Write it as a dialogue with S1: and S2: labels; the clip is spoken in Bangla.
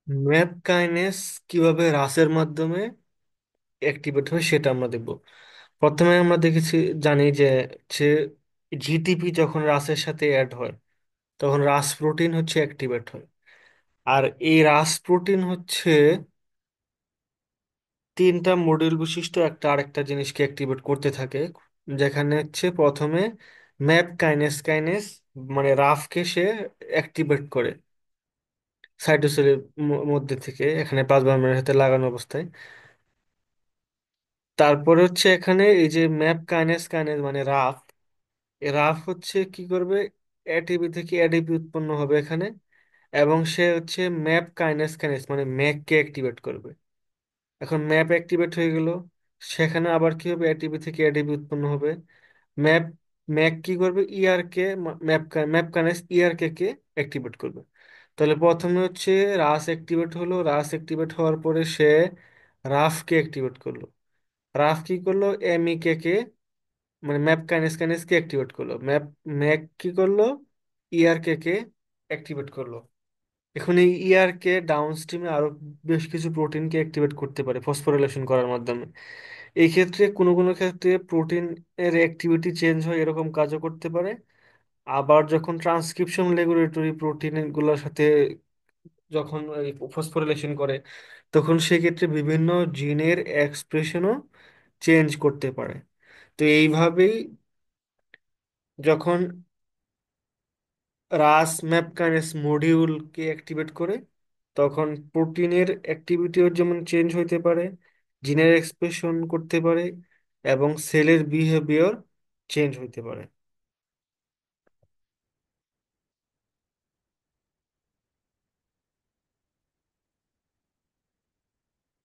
S1: ম্যাপ কাইনেস কিভাবে রাসের মাধ্যমে অ্যাক্টিভেট হয় সেটা আমরা দেখব। প্রথমে আমরা দেখেছি, জানি যে হচ্ছে জিটিপি যখন রাসের সাথে অ্যাড হয় তখন রাস প্রোটিন হচ্ছে অ্যাক্টিভেট হয়। আর এই রাস প্রোটিন হচ্ছে তিনটা মডিউল বিশিষ্ট একটা আরেকটা জিনিসকে অ্যাক্টিভেট করতে থাকে, যেখানে হচ্ছে প্রথমে ম্যাপ কাইনেস কাইনেস মানে রাফকে সে অ্যাক্টিভেট করে সাইটোসেলের মধ্যে থেকে, এখানে প্লাজমা সাথে লাগানো অবস্থায়। তারপরে হচ্ছে এখানে এই যে ম্যাপ কাইনেস কাইনেস মানে রাফ, এই রাফ হচ্ছে কি করবে, এটিপি থেকে এডিপি উৎপন্ন হবে এখানে, এবং সে হচ্ছে ম্যাপ কাইনেস কাইনেস মানে ম্যাককে অ্যাক্টিভেট করবে। এখন ম্যাপ অ্যাক্টিভেট হয়ে গেল, সেখানে আবার কি হবে, এটিপি থেকে এডিপি উৎপন্ন হবে। ম্যাপ ম্যাক কি করবে, ইআরকে ম্যাপ ম্যাপ কানেক্ট ইআরকে কে অ্যাক্টিভেট করবে। তাহলে প্রথমে হচ্ছে রাস অ্যাক্টিভেট হলো, রাস অ্যাক্টিভেট হওয়ার পরে সে রাফকে অ্যাক্টিভেট করলো। রাফ কি করলো, এমইকে কে মানে ম্যাপ কাইনেস কে অ্যাক্টিভেট করলো। ম্যাক কি করলো, ইআরকে কে অ্যাক্টিভেট করলো। এখন এই ইআরকে ডাউনস্ট্রিমে আরো বেশ কিছু প্রোটিনকে অ্যাক্টিভেট করতে পারে ফসফোরিলেশন করার মাধ্যমে। এই ক্ষেত্রে কোনো কোনো ক্ষেত্রে প্রোটিন এর অ্যাক্টিভিটি চেঞ্জ হয়, এরকম কাজও করতে পারে। আবার যখন ট্রান্সক্রিপশন রেগুলেটরি প্রোটিন গুলোর সাথে যখন ফসফোরিলেশন করে, তখন সেক্ষেত্রে বিভিন্ন জিনের এক্সপ্রেশনও চেঞ্জ করতে পারে। তো এইভাবেই যখন রাস ম্যাপকানেস মডিউলকে অ্যাক্টিভেট করে, তখন প্রোটিনের অ্যাক্টিভিটিও যেমন চেঞ্জ হইতে পারে, জিনের এক্সপ্রেশন করতে পারে, এবং সেলের বিহেভিয়ার চেঞ্জ হইতে পারে।